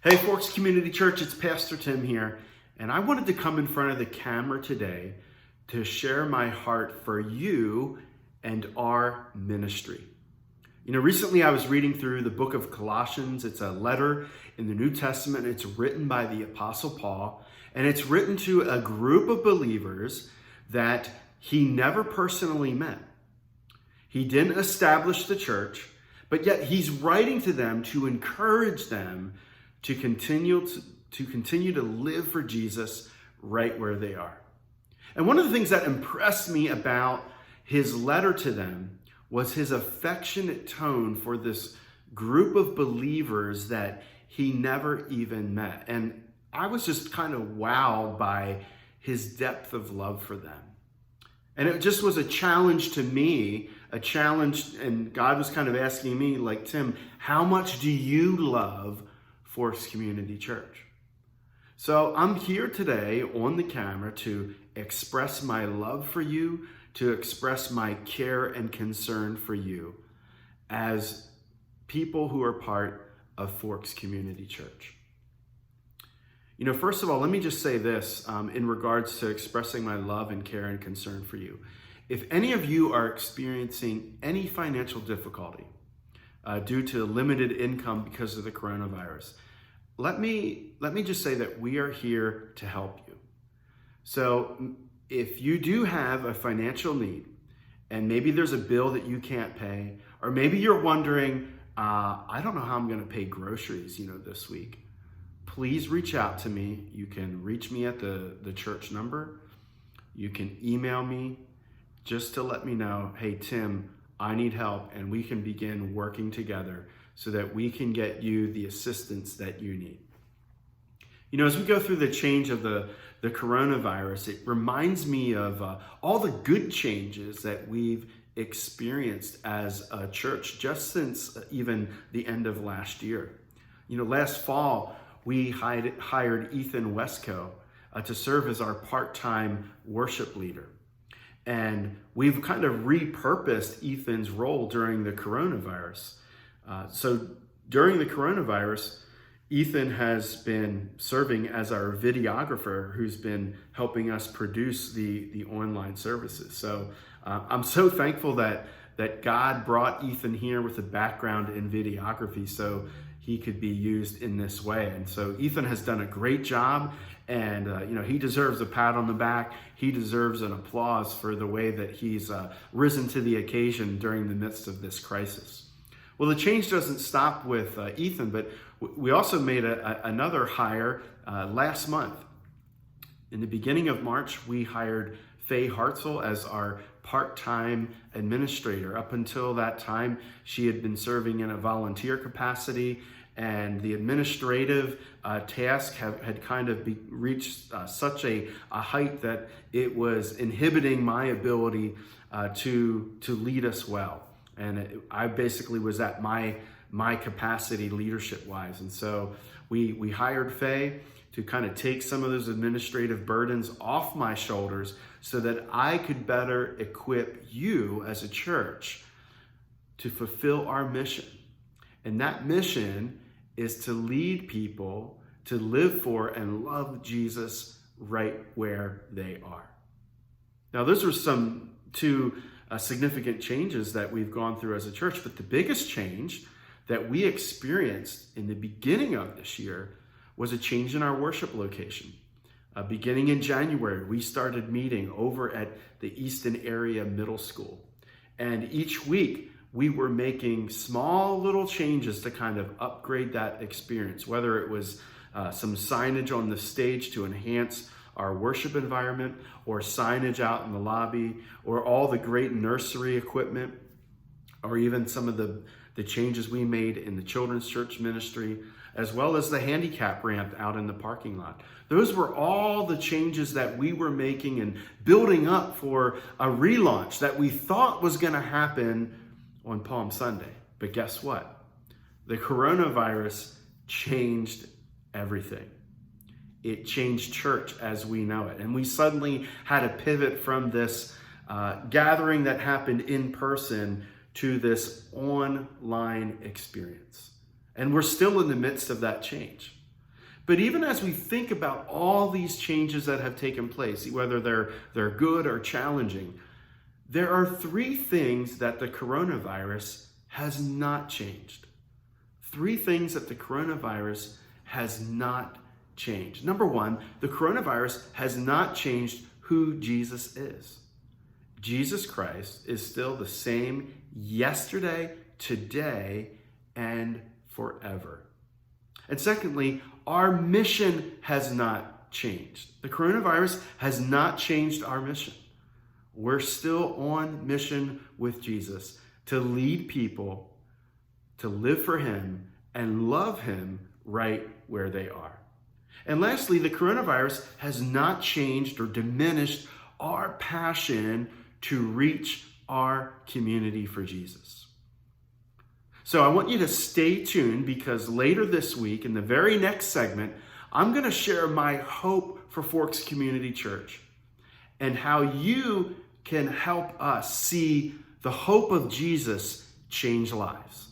Hey Forks Community Church, it's Pastor Tim here, and I wanted to come in front of the camera today to share my heart for you and our ministry. Recently I was reading through the book of Colossians. It's a letter in the New Testament. It's written by the Apostle Paul, and it's written to a group of believers that he never personally met. He didn't establish the church, but yet he's writing to them to encourage them to continue to live for Jesus right where they are. And one of the things that impressed me about his letter to them was his affectionate tone for this group of believers that he never even met. And I was just kind of wowed by his depth of love for them. And it just was a challenge to me, and God was kind of asking me, like, Tim, how much do you love Forks Community Church? So I'm here today on the camera to express my love for you, to express my care and concern for you as people who are part of Forks Community Church. First of all, let me just say this in regards to expressing my love and care and concern for you. If any of you are experiencing any financial difficulty due to limited income because of the coronavirus, let me just say that we are here to help you. So if you do have a financial need, and maybe there's a bill that you can't pay, or maybe you're wondering, I don't know how I'm going to pay groceries, this week, please reach out to me. You can reach me at the church number. You can email me just to let me know, hey, Tim, I need help, and we can begin working together so that we can get you the assistance that you need. As we go through the change of the coronavirus, it reminds me of all the good changes that we've experienced as a church just since even the end of last year. Last fall, we hired Ethan Wesco to serve as our part-time worship leader. And we've kind of repurposed Ethan's role during the coronavirus. So during the coronavirus, Ethan has been serving as our videographer who's been helping us produce the online services. So I'm so thankful that God brought Ethan here with a background in videography so he could be used in this way. And so Ethan has done a great job, and he deserves a pat on the back. He deserves an applause for the way that he's risen to the occasion during the midst of this crisis. Well, the change doesn't stop with Ethan, but we also made another hire last month. In the beginning of March, we hired Faye Hartzell as our part-time administrator. Up until that time, she had been serving in a volunteer capacity, and the administrative task had kind of reached such a height that it was inhibiting my ability to lead us well. And I basically was at my capacity leadership-wise. And so we hired Faye to kind of take some of those administrative burdens off my shoulders so that I could better equip you as a church to fulfill our mission. And that mission is to lead people to live for and love Jesus right where they are. Now, those are two significant changes that we've gone through as a church, but the biggest change that we experienced in the beginning of this year was a change in our worship location. Beginning in January, we started meeting over at the Easton Area Middle School. And each week, we were making small little changes to kind of upgrade that experience, whether it was some signage on the stage to enhance our worship environment, or signage out in the lobby, or all the great nursery equipment, or even some of the changes we made in the children's church ministry, as well as the handicap ramp out in the parking lot. Those were all the changes that we were making and building up for a relaunch that we thought was going to happen on Palm Sunday. But guess what? The coronavirus changed everything. It changed church as we know it. And we suddenly had to pivot from this gathering that happened in person to this online experience. And we're still in the midst of that change. But even as we think about all these changes that have taken place, whether they're good or challenging, there are three things that the coronavirus has not changed. Three things that the coronavirus has not changed. Number one, the coronavirus has not changed who Jesus is. Jesus Christ is still the same yesterday, today, and forever. And secondly, our mission has not changed. The coronavirus has not changed our mission. We're still on mission with Jesus to lead people, to live for him, and love him right where they are. And lastly, the coronavirus has not changed or diminished our passion to reach our community for Jesus. So I want you to stay tuned, because later this week, in the very next segment, I'm going to share my hope for Forks Community Church and how you can help us see the hope of Jesus change lives.